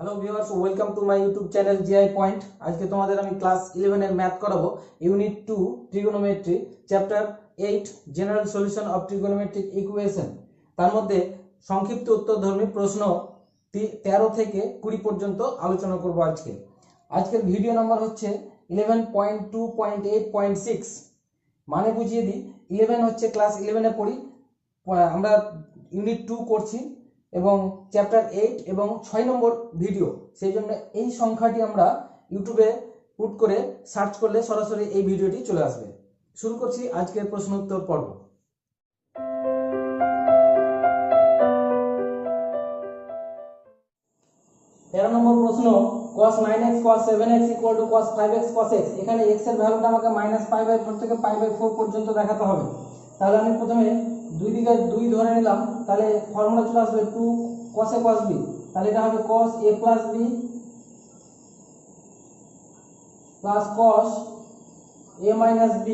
Hello viewers, welcome to my YouTube channel GI point. আজকে তোমাদের আমি ক্লাস 11 এর ম্যাথ করাবো। Unit 2 trigonometry, chapter 8 general solution of trigonometric equation. তার মধ্যে সংক্ষিপ্ত উত্তরধর্মী প্রশ্ন 13 থেকে 20 পর্যন্ত আলোচনা করব আজকে। আজকের ভিডিও নাম্বার হচ্ছে 11.2.8.6। মানে বুঝিয়ে দিই, 11 হচ্ছে ক্লাস 11 এ পড়ি, আমরা ইউনিট 2 করছি এবং চ্যাপ্টার 8 এবং 6 নম্বর ভিডিও। সেই জন্য এই সংখ্যাটি আমরা ইউটিউবে পুট করে সার্চ করলে সরাসরি এই ভিডিওটি চলে আসবে। শুরু করছি আজকের প্রশ্ন উত্তর পর্ব। তেরো নম্বর প্রশ্ন, cos 9x cos 7x cos 5x cos x। এখানে x এর ভ্যালুটা আমাকে -π/4 থেকে π/4 পর্যন্ত দেখাতে হবে। তাহলে আমি প্রথমে দুই দিকে 2 ধরে নিলাম, তাহলে ফর্মুলা চলে আসবে 2 cos a cos b। তাহলে এটা হবে cos a plus b plus cos a minus b।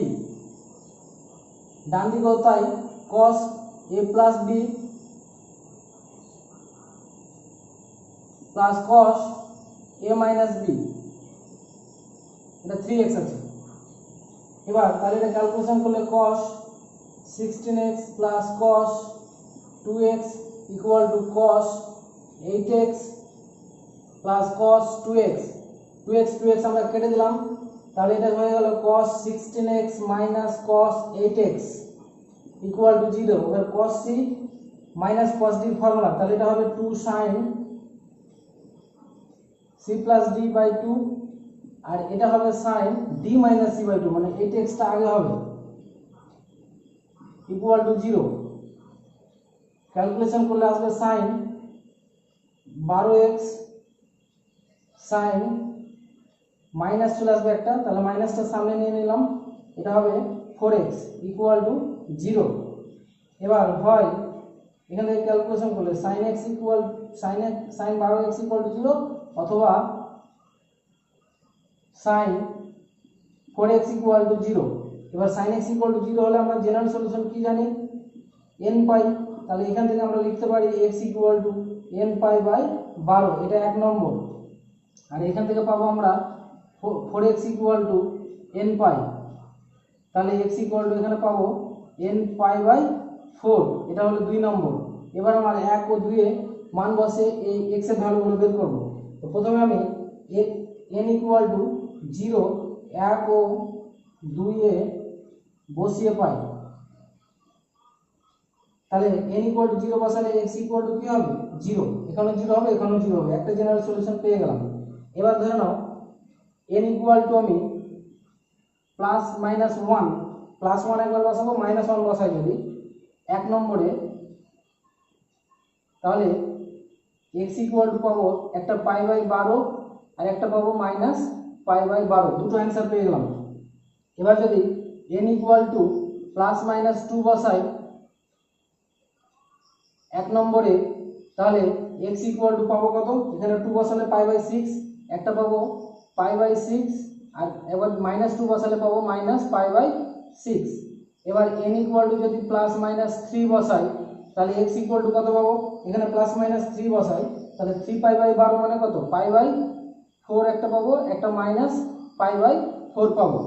ডান দিকেও তাই, cos a plus b plus cos a minus b। এটা 3x আছে। এবার তাহলে এটা ক্যালকুলেশন করলে cos 16x plus cos 2x equal to cos 8x plus cos 2x। 2x আমরা কেটে দিলাম, তাহলে এটা হয়ে গেল cos 16x minus cos 8x equal to 0। এবার cos c minus cos d formula, তাহলে এটা হবে 2 sin c plus d by 2, আর এটা হবে sin d minus c by 2, মানে 8x টা আগে হবে, equal to 0। ক্যালকুলেশন করলে আসবে sin 12x sin মাইনাস চলে আসবে একটা, তাহলে মাইনাসটা সামনে নিয়ে নিলাম, এটা হবে 4x equal to 0। এবার হয় এখান থেকে ক্যালকুলেশন করলে sin x equal sin 12x equal to 0 অথবা sin 4x equal to 0। এবার sin x equal to 0 হলে আমরা জেনারেল সলিউশন কি জানি, n পাই। তাহলে এখান থেকে আমরা লিখতে পারি x equal to n pi by 12, এটা 1 নম্বর। আর এখান থেকে পাবো আমরা 4x equal to n পাই, তাহলে x equal to এখানে পাবো n পাই বাই 4, এটা হলো 2 নম্বর। এবার আমার 1 ও 2 এ মান বসে এই x এর ভ্যালুগুলো বের করব। তো প্রথমে আমি n equal to 0 1 ও 2 এ বসিয়ে পাই, তাহলে n equal to 0 বসালে x equal to কি হবে 0, এখানে 0 হবে এখানেও 0 হবে, একটা জেনারেল সলিউশন পেয়ে গেলাম। এবার ধরে নাও n equal to আমি প্লাস মাইনাস 1, প্লাস 1 একবার বসাবো, মাইনাস 1 বসাই যদি 1 নম্বরে, তাহলে x equal to পাবো একটা π/12 আর একটা পাবো -π/12, দুটো অ্যান্সার পেয়ে গেলাম। এবার যদি n equal to plus minus 2 বসাই 1 নম্বরে, তাহলে x equal to পাবো কত, এখানে 2 বসালে π/6, একটা পাবো π/6, আর এবার -2 বসালে পাবো -π/6। এবার n equal to যদি প্লাস মাইনাস 3 বসাই, তাহলে x equal to কত পাবো, এখানে প্লাস মাইনাস 3 বসাই, তাহলে 3π/12 মানে কত π/4 একটা পাবো, একটা -π/4 পাবো।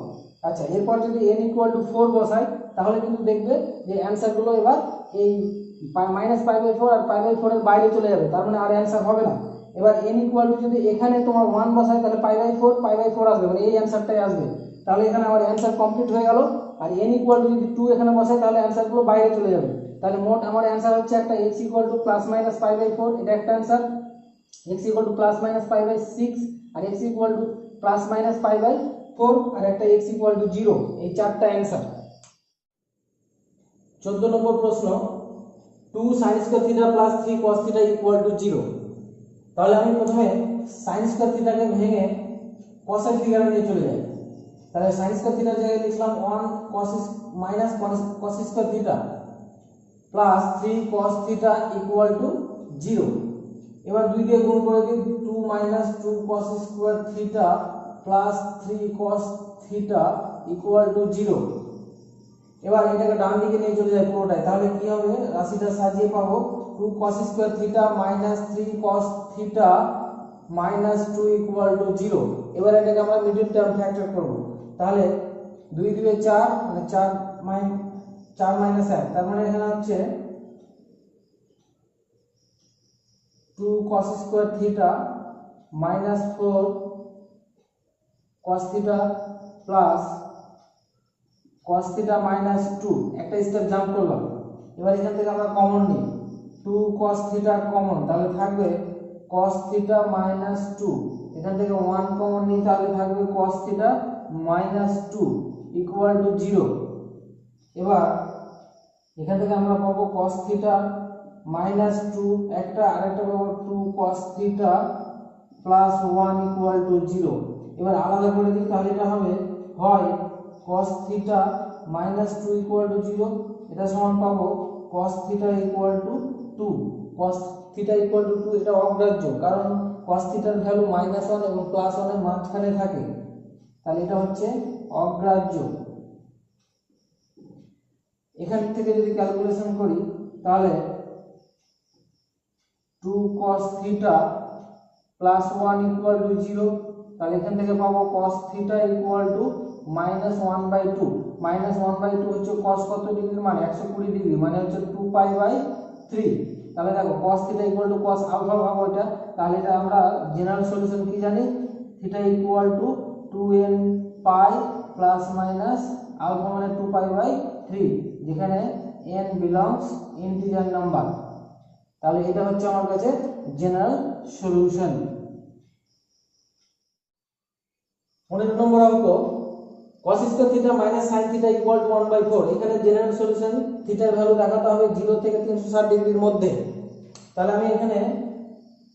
আচ্ছা, এরপর যদি n equal to 4 বসাই, তাহলে কিন্তু দেখবে যে অ্যান্সারগুলো এবার এই -π/4 আর π/4 এর বাইরে চলে যাবে, তার মানে আর অ্যান্সার হবে না। এবার n equal to যদি এখানে তোমার 1 বসাই, তাহলে π/4 আসবে, মানে এই অ্যান্সারটাই আসবে। তাহলে এখানে আমার অ্যান্সার কমপ্লিট হয়ে গেল। আর n equal to যদি 2 এখানে বসাই, তাহলে অ্যান্সারগুলো বাইরে চলে যাবে। তাহলে মোট আমার অ্যান্সার হচ্ছে একটা x equal to plus minus π/4, এটা একটা answer, x equal to plus minus π/6, আর x equal to plus minus π/4, আর একটা x equal to 0, এই চারটা অ্যান্সার। 14 নম্বর প্রশ্ন, 2 sin square theta plus 3 cos theta equal to 0। তাহলে আমি প্রথমে sin square theta কে ভেঙে cos এর ফিগারে নিয়ে চলে যাই। তাহলে sin square theta এর জায়গায় লিখলাম 1 cos minus cos square theta plus 3 cos theta equal to 0। এবার দুই দিয়ে গুণ করে দিই, 2 minus 2 cos square theta plus 3 cos theta equal to 0। এবার এটাকে ডান দিকে নিয়ে চলে যায় পুরোটাই, তাহলে কি হবে, রাশিটা সাজিয়ে পাবো 2 cos square theta minus 3 cos theta -2 = 0। এবার এটাকে আমরা মিডল টার্ম ফ্যাক্টর করব। তাহলে 2 2 4 মানে 4 - 1, তার মানে এখানে হচ্ছে 2 cos square theta -4 cos theta plus cos theta -2। একটা স্টেপ জাম্প করলাম। এবার এখান থেকে আমরা কমন নিই, 2 cos থিটা কমন, তাহলে থাকবে cos থিটা -2। এখান থেকে 1 কমন নিই, তাহলে থাকবে cos থিটা -2 = 0। এবার এখান থেকে আমরা পাবো cos থিটা -2 একটা, আরেকটা পাবো 2 cos থিটা +1 = 0। এবার আলাদা করে দিই, তাহলে এটা হবে হয় cos থিটা -2 = 0, এটা সমান পাবো cos থিটা = 2। cos থিটা = 2 এটা অগ্রাহ্য, কারণ cos থিটার ভ্যালু -1 এবং +1 এর মাঝখানে থাকে, তাহলে এটা হচ্ছে অগ্রাহ্য। এখান থেকে যদি ক্যালকুলেশন করি, তাহলে 2 cos থিটা +1 = 0, তাহলে এখান থেকে পাবো cos থিটা = -1/2। -1/2 হচ্ছে cos কত ডিগ্রির মান, 120 ডিগ্রি, মানে হচ্ছে 2π/3। তাহলে দেখো cos থিটা = cos আলফা ভাগ ওইটা, তাহলে এটা আমরা জেনারেল সলিউশন কি জানি, থিটা = 2n π ± আলফা মানে 2π/3, যেখানে n বিলংস ইন্টিজার নাম্বার। তাহলে এটা হচ্ছে আমার কাছে জেনারেল সলিউশন। 15 নম্বর অঙ্ক, cos square theta sin theta = 1/4। এখানে জেনারেল সলিউশন থিটার ভ্যালু দেখাতে হবে 0 থেকে 360 ডিগ্রির মধ্যে। তাহলে আমি এখানে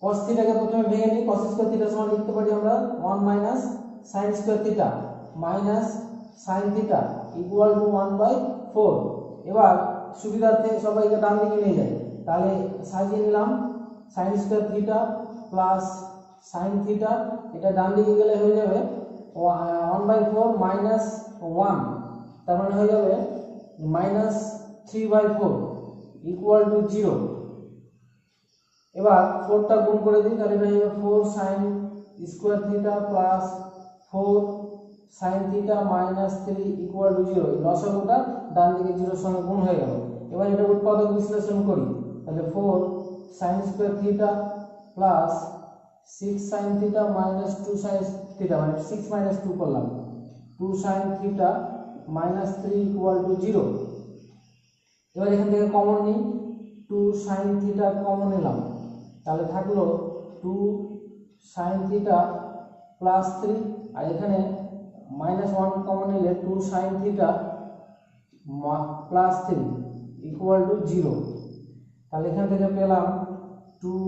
cos থিটাকে প্রথমে ভেঙে নিই। cos স্কয়ার থিটা সমান লিখতে পারি আমরা 1 - sin square theta sin theta = 1/4। এবার সুবিধার্থে সবাইকে ডান দিকে নিয়ে যাই, তাহলে সাজিয়ে নিলাম sin square theta plus sin theta, এটা ডান দিকে গেলে হয়ে যাবে 1/4 - 1, তার মানে হয়ে যাবে -3/4 = 0। এবার 4টা গুণ করে দিই, তাহলে এটা হয়ে যাবে 4 sin square theta plus 4 sin theta -3 = 0। লসাগুটা ডান দিকে 0 এর সঙ্গে গুণ হয়ে গেল। এবার এটা উৎপাদক বিশ্লেষণ করি, তাহলে 4 sin square theta plus 6 sin theta -2 sin theta, মানে 6 - 2 করলাম, 2 sin থিটা -3 = 0। এবার এখান থেকে কমন নিই, 2 sin থিটা কমন নিলাম, তাহলে থাকলো 2 sin থিটা +3, আর এখানে -1 কমন নিলে 2 sin থিটা +3 = 0। তাহলে এখান থেকে পেলাম 2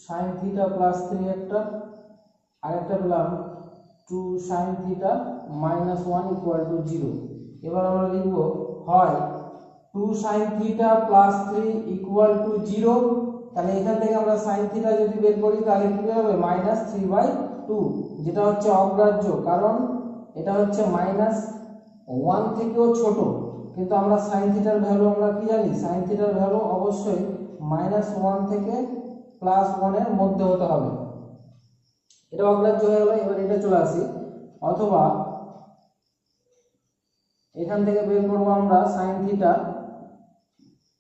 sin থিটা +3 একটা, আরেকটা পেলাম 2 sin থিটা -1 = 0। এবার আমরা লিখব হয় 2 sin থিটা +3 = 0। তাহলে এখান থেকে আমরা sin থিটা যদি বের করি, তাহলে কি হবে -3/2, যেটা হচ্ছে অগ্রাহ্য, কারণ এটা হচ্ছে -1 থেকেও ছোট। কিন্তু আমরা sin থিটার ভ্যালু আমরা কি জানি, sin থিটার ভ্যালু অবশ্যই -1 থেকে +1 এর মধ্যে হতে হবে, এটা অগ্রাহ্য হয়ে গেল। এবার এটা চলে আসি, অথবা এখান থেকে বের করব আমরা sin থিটা,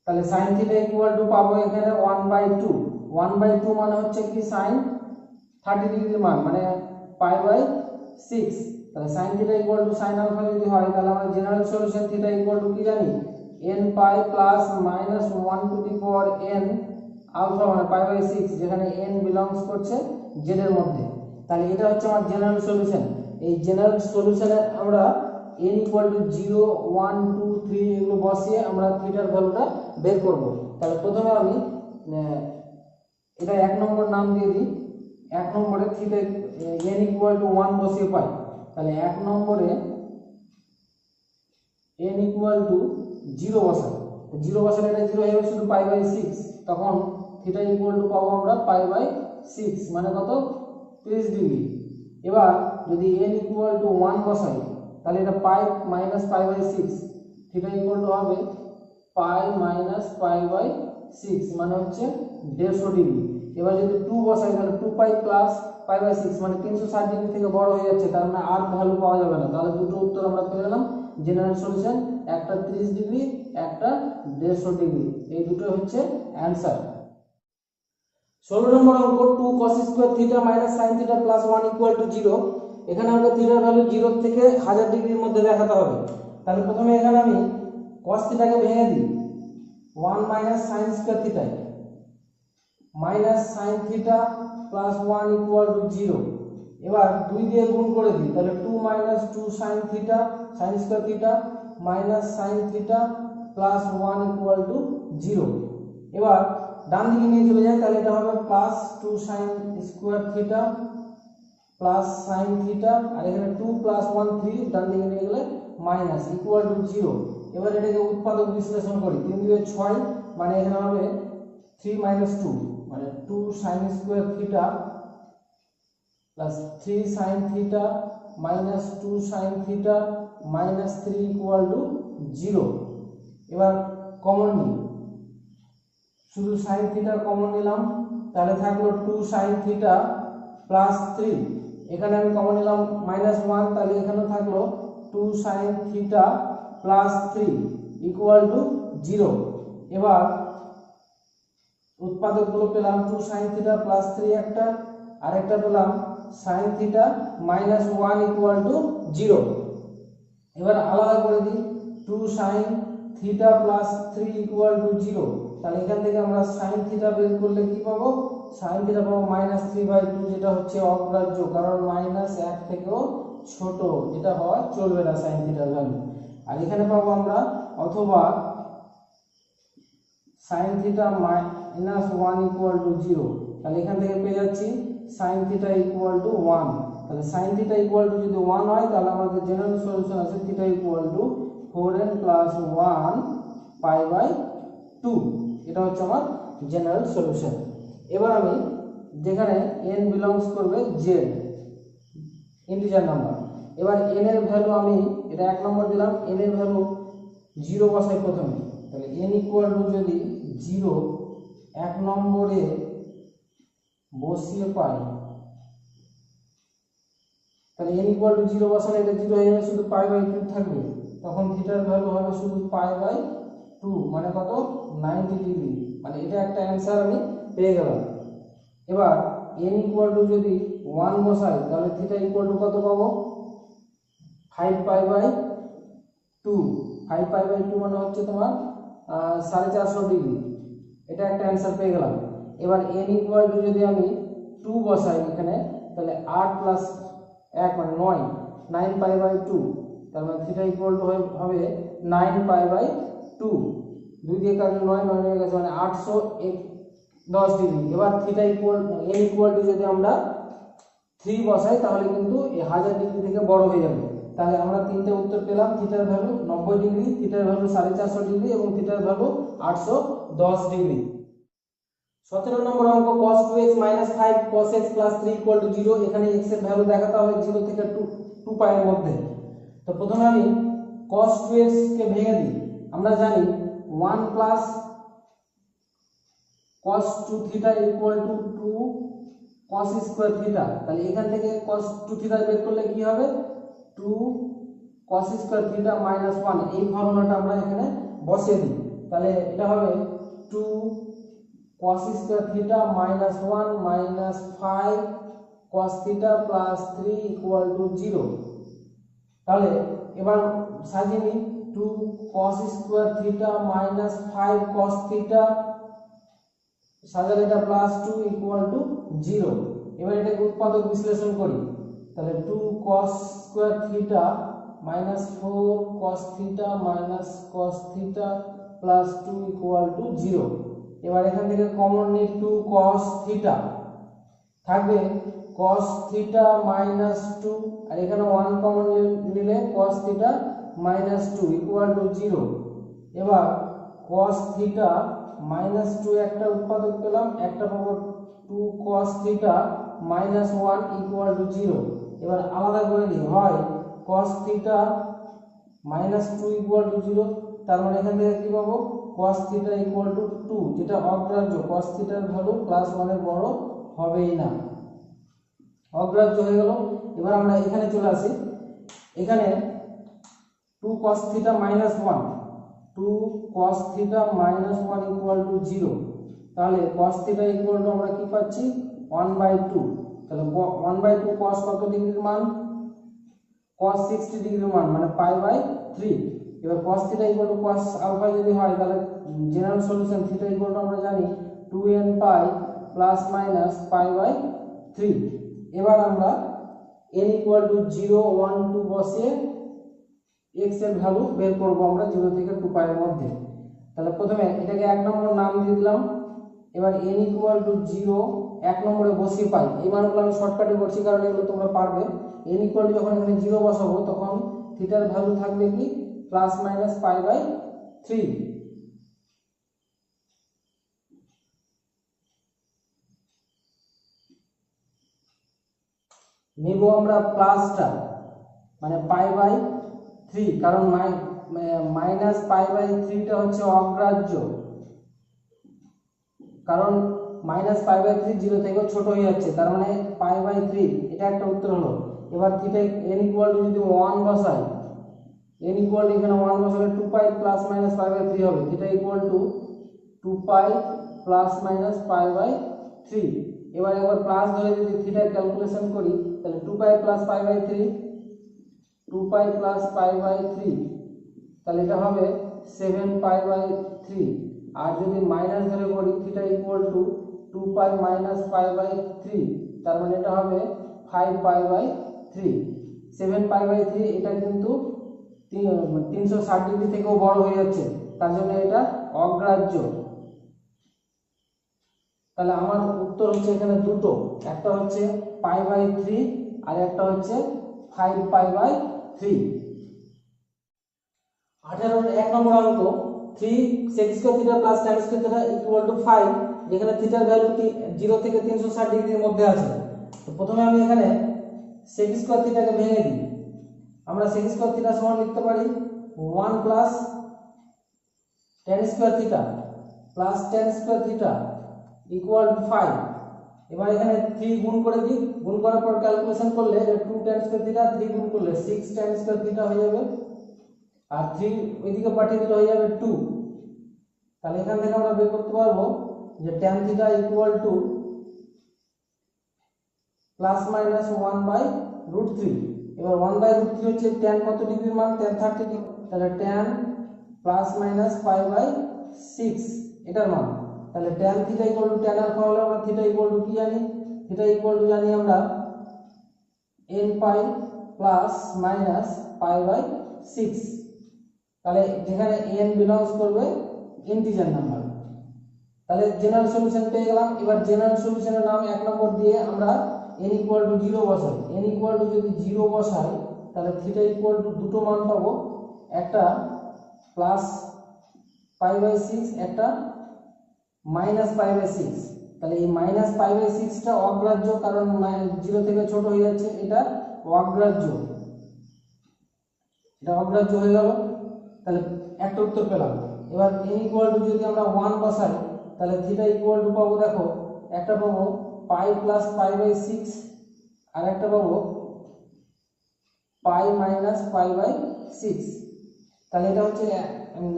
তাহলে sin থিটা = পাবো এখানে 1/2। 1/2 মানে হচ্ছে কি sin 30 ডিগ্রির মান, মানে π/6। তাহলে sin থিটা = sin আলফা যদি হয়, তাহলে আমরা জেনারেল সলিউশন থিটা = কি জানি, n π +-1 to the power n alpha, মানে π/6, যেখানে n বিলংস করছে z এর মধ্যে। তাহলে এটা হচ্ছে আমার জেনারেল সলিউশন। এই জেনারেল সলিউশনে আমরা n = 0, 1, 2, 3 এগুলো বসিয়ে আমরা থিটার ভ্যালুটা বের করব। তাহলে প্রথমে আমি এটা 1 নম্বর নাম দিয়ে দিই। 1 নম্বরে থিটা n = 1 বসিয়ে পাই, তাহলে 1 নম্বরে n = 0 বসাই, 0 বসালে এটা 0 হয়ে যাবে শুধু π/6, তখন থিটা = পাবো আমরা π/6, মানে কত, 30 ডিগ্রি। এবার যদি n = 1 বসাই, তাহলে এটা π - π/6, থিটা = হবে π - π/6, মানে হচ্ছে 150 ডিগ্রি। এবার যদি 2 বসাই তাহলে 2 পাই প্লাস পাই বাই 6 মানে 360 ডিগ্রি থেকে বড় হয়ে যাচ্ছে, তার মানে আর ভ্যালু পাওয়া যাবে না। তাহলে দুটো উত্তর আমরা পেয়ে গেলাম জেনারেল সলিউশন, একটা 30 ডিগ্রি একটা 150 ডিগ্রি, এই দুটো হচ্ছে অ্যান্সার। 16 নম্বর অঙ্ক 2 cos square theta minus sin theta plus 1 equal to 0। এখানে আমাকে থিটার ভ্যালু 0 থেকে 1000 ডিগ্রির মধ্যে দেখাতে হবে। তাহলে প্রথমে এখানে আমি cos থিটাকে ভেঙে দিই, 1 minus sin square theta minus sin theta plus 1 equal to 0। এবার 2 দিয়ে গুণ করে দিই, তাহলে 2 minus 2 sin theta sin square theta minus sin theta plus 1 equal to 0। এবার ডান দিকে নিয়ে চলে যাই, তাহলে এটা হবে plus 2 sin square theta plus sin theta, আর এখানে 2 প্লাস 1 3, ডান দিকে নিয়ে গেলে মাইনাস ইকুয়াল টু 0। এবার এটাকে উৎপাদক বিশ্লেষণ করি, 3 দিয়ে 6 মানে এখানে হবে 3 মাইনাস 2 মানে 2 sin square theta plus 3 sin theta minus 2 sin theta minus 3 equal to 0। এবার কমন নিই, শুধু sin থিটা কমন নিলাম, তাহলে থাকলো 2 sin থিটা প্লাস 3, এখানে আমি কমন নিলাম মাইনাস 1, তাহলে এখানে থাকলো 2 sin theta plus 3 equal to 0। এবার উৎপাদকগুলো পেলাম 2 sin থিটা প্লাস 3 একটা, আরেকটা পেলাম sin theta minus 1 equal to 0। এবার আলাদা করে দিই, 2 sin theta plus 3 equal to 0। তাহলে এখান থেকে আমরা sin থিটা বের করলে কি পাবো, sin থিটা পাবো মাইনাস 3/2, যেটা হচ্ছে অগ্রাহ্য, কারণ মাইনাস 1 থেকেও ছোট, এটা হওয়া চলবে না sin থিটার ভ্যালু। আর এখানে পাবো আমরা অথবা sin theta minus 1 equal to 0। তাহলে এখান থেকে পেয়ে যাচ্ছি sin থিটা ইকুয়াল টু 1। তাহলে sin থিটা ইকুয়াল টু যদি 1 হয়, তাহলে আমাদের জেনারেল সলিউশন আছে theta equal to 4n plus 1 pi by 2। এটা হচ্ছে আমার জেনারেল সলিউশন। এবার আমি যেখানে n বিলংস করবে z ইন্টিজার নাম্বার, এবার n এর ভ্যালু আমি এটা 1 নম্বর দিলাম, n এর ভ্যালু 0 বসাই প্রথমে। তাহলে n ইকুয়াল টু যদি 0 1 নম্বরে বসিয়ে পাই, তাহলে n ইকুয়াল টু 0 বসালে এটা 0 হয়ে যাবে, শুধু পাই বাই 2 থাকবে, তখন থিটার ভ্যালু হবে শুধু পাই বাই 2 মানে কত 90 ডিগ্রি, মানে এটা একটা অ্যান্সার আমি পেয়ে গেলাম। এবার n ইকুয়াল টু যদি 1 বসাই, তাহলে থিটা ইকুয়াল টু কত পাবো 5 পাই বাই 2। 5 পাই বাই 2 মানে হচ্ছে তোমার 450 ডিগ্রি, এটা একটা অ্যান্সার পেয়ে গেলাম। এবার n ইকুয়াল টু যদি আমি 2 বসাই এখানে, তাহলে 8 প্লাস 1 মানে 9 পাই বাই 2, তার মানে থিটা ইকুয়াল টু হবে 9 পাই বাই 2, 2 দিয়ে কাটলে 9 হয়ে গেছে, মানে 810 ডিগ্রি। এবার theta equal n equal to যদি আমরা 3 বসাই, তাহলে কিন্তু 1000 ডিগ্রি থেকে বড় হয়ে যাবে। তাহলে আমরা তিনটে উত্তর পেলাম, থিটার ভ্যালু 90 ডিগ্রি, থিটার ভ্যালু 450 ডিগ্রি এবং থিটার ভ্যালু 810 ডিগ্রি। 17 নম্বর অঙ্ক cos 2x 5 cos x 3 0। এখানে x এর ভ্যালু দেখাতে হবে 0 থেকে 2 পাই এর মধ্যে। তো প্রথমে আমি cos 2x কে ভেঙে দিই, আমরা জানি 1 plus cos 2 theta equal two 2 cos square theta. তাহলে এখান থেকে cos 2 থিটা বের করলে কি হবে 2 cos স্কয়ার থিটা মাইনাস 1, এই ফর্মুলাটা আমরা এখানে বসিয়ে দিই। তাহলে এটা হবে 2 cos square theta minus 1 minus 5 cos theta plus 3 equal to 0। তাহলে এবার সাজিয়ে নিই, 2 cos square theta minus 5 cos theta, সাজালে এটা প্লাস 2 ইকুয়াল টু 0। এবার এটাকে উৎপাদক বিশ্লেষণ করি, তাহলে 2 cos square theta minus 4 cos theta minus cos theta plus 2 equal to 0। এবার এখান থেকে কমন নিই 2 cos থিটা, থাকবে cos থিটা মাইনাস 2, আর এখানে 1 কমন নিলে cos theta minus 2 equal to 0। এবার cos থিটা মাইনাস 2 একটা উৎপাদক পেলাম, একটা পাবো 2 cos theta minus 1 equal to 0। এবার আলাদা করে দিই, হয় cos theta minus 2 equal to 0, তার মানে এখান থেকে কি পাবো cos থিটা ইকুয়াল টু 2, যেটা অগ্রাহ্য। cos থিটার ভ্যালু +1 এর বড় হবেই না, অগ্রাহ্য হয়ে গেল। এবার আমরা এখানে চলে আসি, এখানে 2 cos theta -1, 2 cos theta -1 equal to 0। তাহলে cos থিটা ইকুয়াল টু আমরা কি পাচ্ছি 1/2। তাহলে 1/2 cos কত ডিগ্রির মান, cos 60 ডিগ্রির মান, মানে π/3। এবার cos theta equal to cos alpha যদি হয় তাহলে general solution theta equal to আমরা জানি 2n π ± π/3। এবার আমরা n ইকুয়াল টু 0 1 2 বসিয়ে x এর ভ্যালু বের করব আমরা 0 থেকে 2π এর মধ্যে। তাহলে প্রথমে এটাকে 1 নম্বর নাম দিয়ে দিলাম। এবার n ইকুয়াল টু 0 1 নম্বরে বসিয়ে পাই, এই মানগুলো আমি শর্টকাটে করছি কারণ এগুলো তোমরা পারবে। n ইকুয়াল টু যখন এখানে 0 বসাবো তখন থিটার ভ্যালু থাকবে কি ± π/3। নেব আমরা প্লাসটা, মানে π/3, কারণ -π/3টা হচ্ছে অগ্রাহ্য, কারণ -π/3 0 থেকে ছোট হয়ে যাচ্ছে, তার মানে π/3, এটা একটা উত্তর হলো। এবার থিটা n ইকুয়াল টু যদি 1 বসাই, n ইকুয়াল টু এখানে 1 বসালে 2π ± π/3 হবে। Theta equal to 2π ± π/3। এবার প্লাস ধরে যদি থিটা ক্যালকুলেশন করি তাহলে 2π + π/3, 2π + π/3, তাহলে এটা হবে 7π/3। আর যদি মাইনাস ধরে করি থিটা ইকুয়াল টু 2π - π/3, তার মানে এটা হবে 5π/3। 7π/3 এটা কিন্তু 360 ডিগ্রি থেকেও বড় হয়ে যাচ্ছে, তার জন্য এটা অগ্রাহ্য। তাহলে আমার উত্তর হচ্ছে এখানে দুটো, একটা হচ্ছে π/3 আর একটা হচ্ছে 5π/3। 18 1 নম্বর অঙ্ক 3 sec² θ + tan² θ = 5, যেখানে থিটার ভ্যালু 0 থেকে 360 ডিগ্রির মধ্যে আছে। তো প্রথমে আমি এখানে sec² θ কে ভেঙে দিই। আমরা sec² θ সমান লিখতে পারি 1 + tan² θ + tan² θ = 5। এবার এখানে 3 গুণ করে দিই, গুণ করার পর ক্যালকুলেশন করলে 2 tan² θ 3 গুণ করলে 6 tan² θ হয়ে যাবে, আর 3 ওইদিকে পাঠিয়ে দিলে হয়ে যাবে 2। তাহলে এখান থেকে আমরা বের করতে পারবো যে tan θ = ±1/√3। এবার 1/√3 হচ্ছে tan কত ডিগ্রির মান, tan 30 ডিগ্রি, তাহলে tan ±π/6 এটার মান। তাহলে tan θ = tan আলফা হলে আমরা θ = কি জানি, θ = জানি আমরা nπ ± π/6। তাহলে যেখানে n বিলংস করবে ইন্টিজার নাম্বার। তাহলে জেনারেল সলিউশন পেয়ে গেলাম। এবার জেনারেল সলিউশনের নাম 1 নম্বর দিয়ে আমরা n = 0 বসাই। n = যদি 0 বসাই তাহলে θ = দুটো মান পাবো, একটা +π/6, একটা -π/6। তাহলে এই -π/6টা অগ্রাহ্য, কারণ 0 থেকে ছোট হয়ে যাচ্ছে, এটা অগ্রাহ্য, এটা অগ্রাহ্য হয়ে গেল। তাহলে একটা উত্তর পেলাম। এবার n = যদি আমরা 1 বসাই তাহলে θ = পাবো, দেখো একটা পাবো π + π/6 আর একটা পাবো π - π/6। তাহলে এটা হচ্ছে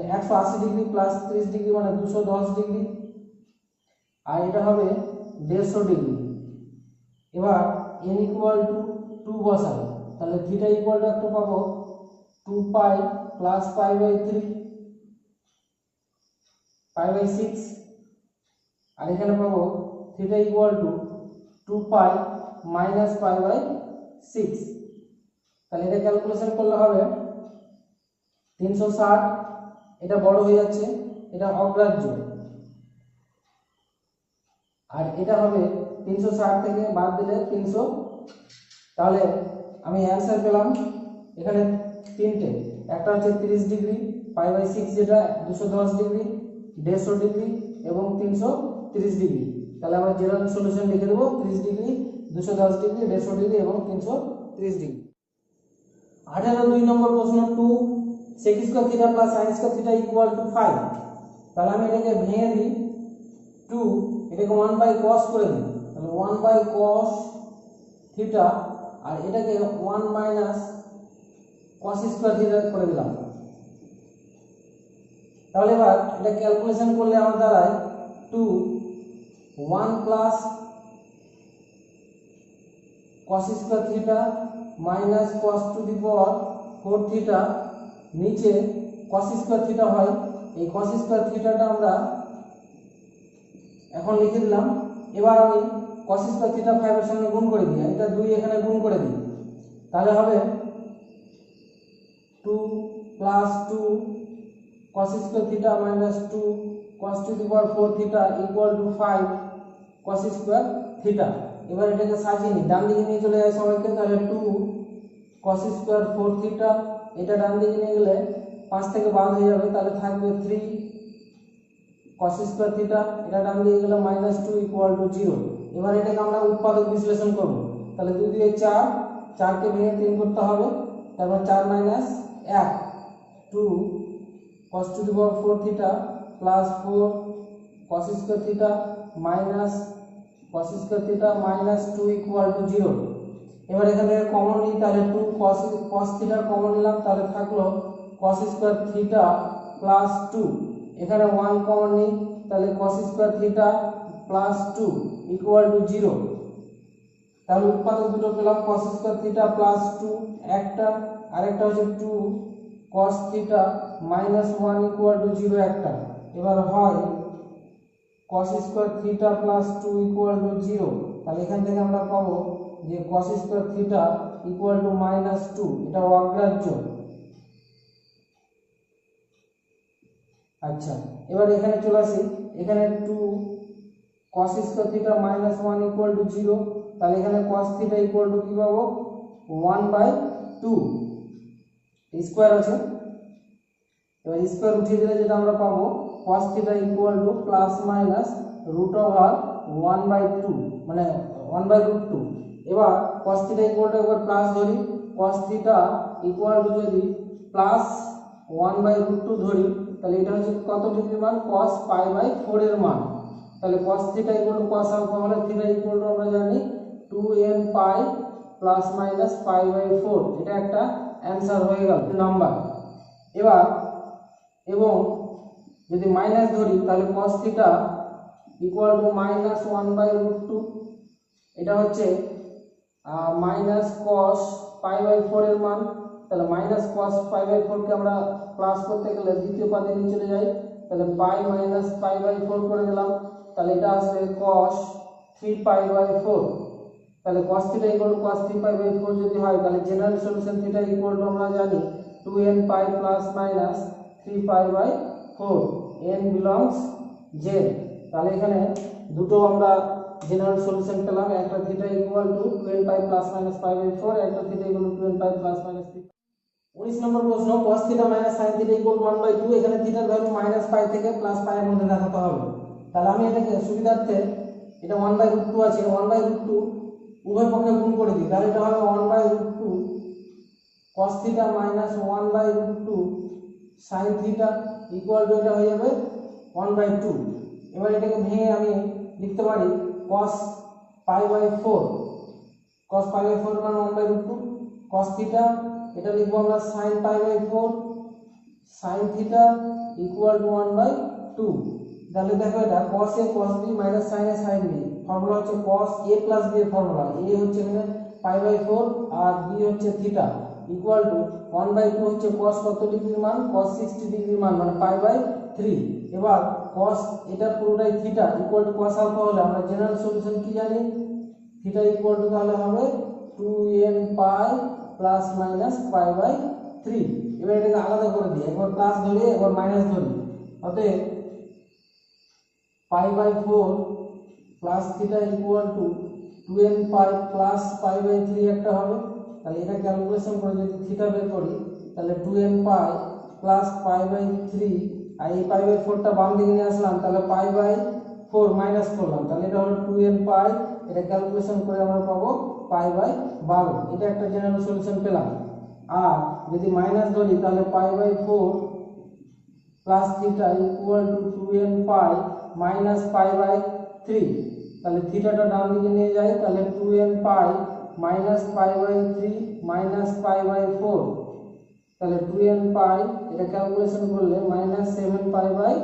180 ডিগ্রি + 30 ডিগ্রি মানে 210 ডিগ্রি, আর এটা হবে 150 ডিগ্রি। এবার n = 2 বসাই, তাহলে θ = একটা পাবো 2π + π/3 π/6, আর এখানে পাবো θ = 2π - π/6। তাহলে এটা ক্যালকুলেশন করলে হবে 360, এটা বড় হয়ে যাচ্ছে, এটা অগ্রাহ্য, আর এটা হবে 360 থেকে বাদ দিলে 300। তাহলে আমি অ্যানসার পেলাম এখানে তিনটে, একটা হচ্ছে 30 ডিগ্রি, π/6 যেটা 210 ডিগ্রি, 150 ডিগ্রি এবং 330 ডিগ্রি। তাহলে আমরা জেনারেল সলিউশন লিখে দেবো 30 ডিগ্রি, 210 ডিগ্রি, 150 ডিগ্রি এবং 330 ডিগ্রি। 18 2 নম্বর প্রশ্ন 2 sec² θ + sin² θ = 5। তাহলে আমি এটাকে ভেঙে দিই 2, এটাকে 1 বাই cos করে দিই, তাহলে 1 বাই cos থিটা, আর এটাকে 1 মাইনাস cos স্কয়ার থিটা করে দিলাম। তাহলে এবার এটা ক্যালকুলেশন করলে আমার দাঁড়ায় 2 1 plus cos square theta minus cos two the power 4 theta, নিচে cos স্কয়ার থিটা হয়, এই cos স্কয়ার থিটাটা আমরা এখন লিখে দিলাম। এবার আমি cos স্কয়ার থিটা 5 এর সঙ্গে গুণ করে দিই, এটা 2 এখানে গুণ করে দিই, তাহলে হবে 2 plus 2 cos square theta minus 2 cos two the power 4 theta equal two 5 cos square theta. এবার এটাকে সাজিয়ে নিই, ডান দিকে নিয়ে চলে যায় সবাইকে, তাহলে 2 cos স্কয়ার 4 থিটা, এটা ডান দিকে নিয়ে গেলে 5 থেকে বাদ হয়ে যাবে, তাহলে থাকবে 3 cos স্কয়ার থিটা, এটা ডান দিকে গেলে -2 ইকুয়াল টু 0। এবার এটাকে আমরা উৎপাদক বিশ্লেষণ করব, তাহলে 2 দিয়ে 4, 4 কে ভেঙে 3 করতে হবে, তারপর 4 minus 1 2 cos two the power 4 theta plus 4 cos square theta minus cos square theta minus 2 equal to 0। এবার এখান থেকে কমন নিই, তাহলে 2 cos থিটা কমন নিলাম, তাহলে থাকলো cos স্কয়ার থিটা প্লাস 2, এখানে 1 কমন নিই, তাহলে cos square theta plus 2 equal to 0। তাহলে উৎপাদক দুটো পেলাম, cos স্কয়ার থিটা প্লাস 2 একটা, আরেকটা হচ্ছে 2 cos theta minus 1 equal to 0 একটা। এবার হয় cos square theta plus 2 equal to 0, তাহলে এখান থেকে আমরা পাবো যে cos square theta equal two -2, এটা অগ্রাহ্য। আচ্ছা, এবার এখানে চলে আসি, এখানে 2 cos square theta minus 1 equal to 0, তাহলে এখানে cos থিটা ইকুয়াল টু কি পাবো 1/2 স্কয়ার আছে। এবার স্কয়ার উঠিয়ে দিলে যেটা আমরা পাবো cos theta equal two plus minus √1/2, মানে 1/√2। এবার cos থিটা ইকুয়াল টু একবার প্লাস ধরি, cos থিটা ইকুয়াল টু যদি প্লাস 1/√2 ধরি, তাহলে এটা হচ্ছে কত ডিগ্রির মান, cos π/4 এর মান। তাহলে cos theta equal to cos alpha হলে থিটা ইকুয়াল টু আমরা জানি 2n π প্লাস মাইনাস π/4, এটা একটা অ্যানসার হয়ে গেল নাম্বার। এবার এবং যদি মাইনাস ধরি, তাহলে cos থিটা ইকুয়াল টু -1/√2, এটা হচ্ছে মাইনাস cos π/4 এর মান। তাহলে মাইনাস cos π/4 কে আমরা প্লাস করতে গেলে দ্বিতীয় পাতে নিয়ে চলে যাই, তাহলে পাই মাইনাস π/4 করে দিলাম, তাহলে এটা আসবে cos 3π/4। তাহলে cos theta equal to cos 3π/4 যদি হয়, তাহলে general solution theta equal to আমরা জানি 2n π plus minus 3π/4, n belongs z। তাহলে এখানে দুটো আমরা জেনারেল সলিউশন পেলাম, একটা theta equal to 2n π plus minus π/4, একটা theta equal to 2n π plus minus 3। 19 number প্রশ্ন, cos theta minus sin theta equal to 1/2, এখানে থিটার ভ্যালু -π থেকে +π এর মধ্যে দেখাতে হবে। তাহলে আমি এটাকে সুবিধার্থে, এটা 1/√2 আছে, 1/√2 উভয় পক্ষে গুণ করে দিই, তাহলে এটা হবে 1/√2 cos theta minus 1/√2 sin theta equal two, এটা হয়ে যাবে 1/2। এবার এটাকে ভেঙে আমি লিখতে পারি cos π/4, cos π/4 মানে 1/√2 cos থিটা, এটা লিখবো আমরা sin π/4 sin theta equal to 1/2। তাহলে দেখো এটা cos a cos b minus sin a sin b, formula হচ্ছে cos a প্লাস b এর ফর্মুলা, a হচ্ছে এখানে π/4 আর b হচ্ছে থিটা ইকুয়াল টু 1/2 হচ্ছে cos কত ডিগ্রির মান, cos 60 ডিগ্রির মান, মানে π/3। এবার cos এটা পুরোটাই theta equal to cos alpha হলে আমরা জেনারেল সলিউশন কি জানি, থিটা ইকুয়াল টু তাহলে হবে 2n π প্লাস মাইনাস π/3। এবার এটাকে আলাদা করে দিই, একবার প্লাস ধরি একবার মাইনাস ধরি, অতএব π/4 প্লাস theta equal to 2n π plus π/3 একটা হবে। তাহলে এটা ক্যালকুলেশন করে যদি থিটা বের করি, তাহলে 2n π প্লাস π/3, আর এই π/4টা বাম দিকে নিয়ে আসলাম, তাহলে π/4 মাইনাস করলাম, তাহলে এটা হলো 2n π, এটা ক্যালকুলেশন করে আমরা পাবো π/12। এটা একটা জেনারেল সলিউশন পেলাম। আর যদি মাইনাস ধরি, তাহলে π/4 প্লাস theta equal to 2n pi minus pi by 3। তাহলে থিটাটা ডান দিকে নিয়ে যাই, তাহলে 2n pi minus pi by 3 minus pi by 4। তাহলে 2n পাই এটা ক্যালকুলেশন করলে মাইনাস 7 পাই বাই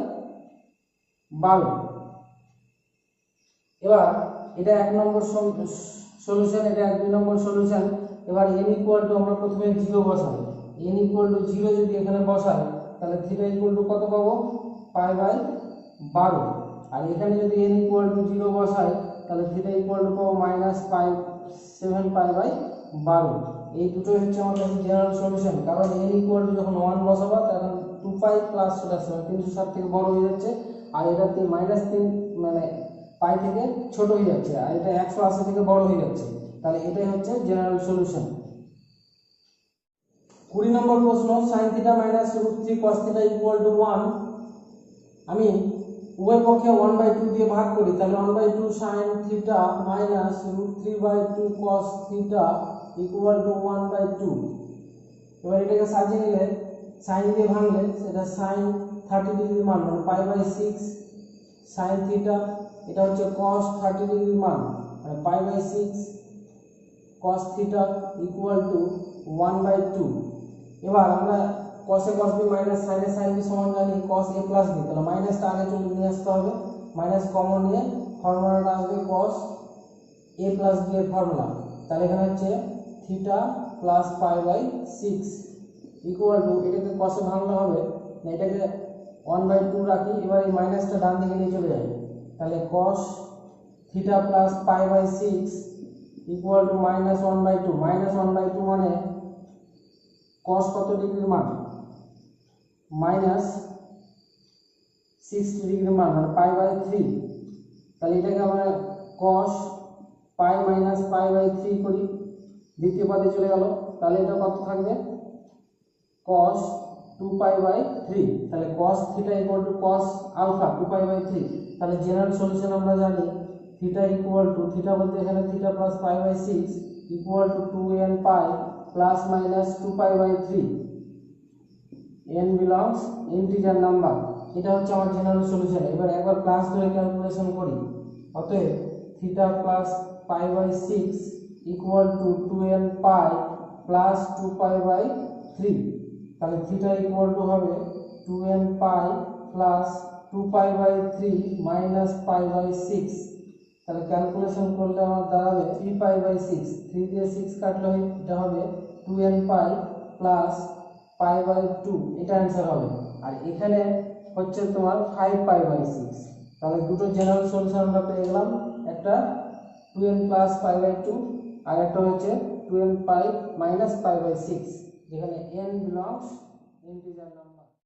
12। এবার এটা 1 নম্বর সলিউশন, এটা 2 নম্বর সলিউশন। এবার n ইকুয়াল টু আমরা প্রথমে 0 বসাই, n ইকুয়াল টু 0 যদি এখানে বসাই তাহলে থিটা ইকুয়াল টু কত পাবো, পাই বাই 12। আর এখানে যদি n ইকুয়াল টু 0 বসাই তাহলে থিটা ইকুয়াল টু পাবো মাইনাস পাই 7 পাই বাই 12। এই দুটোই হচ্ছে আমাদের জেনারেল সলিউশন, কারণ n ইকুয়াল টু যখন 1 বসাবো তখন 2 পাই প্লাস চলে আসছে, 360 থেকে বড় হয়ে যাচ্ছে, আর এটা মাইনাস 3 মানে পাই থেকে ছোট হয়ে যাচ্ছে, আর এটা 180 থেকে বড় হয়ে যাচ্ছে। তাহলে এটাই হচ্ছে জেনারেল সলিউশন। 20 নম্বর প্রশ্ন, sin theta minus √3 cos theta equal two 1। আমি উভয় পক্ষে 1/2 দিয়ে ভাগ করি, তাহলে 1/2 sin theta minus √3/2 cos theta equal to 1/2। এবার এটাকে সাজিয়ে নিলে sin দিয়ে ভাঙলে সেটা sin 30 ডিগ্রির মান মানে পাই বাই 6 sin থিটা, এটা হচ্ছে cos 30 ডিগ্রির মান মানে pi by 6 cos theta equal to 1/2। এবার আমরা cos a cos b minus sin a sin b সমান জানি cos a প্লাস b, তাহলে মাইনাসটা আগে চলে নিয়ে আসতে হবে, মাইনাস কমন নিয়ে ফর্মুলাটা আসবে cos a প্লাস b এর ফর্মুলা। তাহলে এখানে হচ্ছে theta plus pi by 6 equal to, এটাকে cos এ ভাঙলে হবে না, এটাকে 1/2 রাখি। এবার এই মাইনাসটা ডান দিকে নিয়ে চলে যাবে, তাহলে cos theta plus pi by 6 equal to minus 1/2। Minus 1/2 মানে cos কত ডিগ্রির মান, মাইনাস 60 ডিগ্রির মান মানে পাই বাই 3। তাহলে এটাকে আমরা cos pi minus pi by 3 করি, দ্বিতীয় পদে চলে গেল, তাহলে এটা কত থাকবে cos 2 পাই বাই 3। তাহলে cos theta equal to cos alpha 2 pi by 3। তাহলে জেনারেল সলিউশন আমরা জানি থিটা ইকুয়াল টু, থিটা বলতে এখানে theta plus pi by 6 equal to 2n pi plus minus 2 pi by 3। n belongs integer number, এটা হচ্ছে আমার general solution. এবার একবার প্লাস ধরে ক্যালকুলেশন করি, অতএব theta plus pi by 6 equal to 2n pi plus 2 pi by 3। তাহলে theta equal to হবে 2n pi plus 2 pi by 3 minus pi by 6। তাহলে ক্যালকুলেশন করলে আমার দাঁড়াবে 3 পাই বাই 6, 3 দিয়ে 6 কাটলে এটা হবে 2n pi plus pi by 2, এটা অ্যান্সার হবে। আর এখানে হচ্ছে তোমার 5 পাই বাই 6। তাহলে দুটো জেনারেল সলিউশন আমরা পেয়ে গেলাম, একটা 2n প্লাস পাই বাই 2 আর একটা হচ্ছে 2n pi minus pi by 6, যেখানে n বিলংস ইন্টিজার নাম্বার।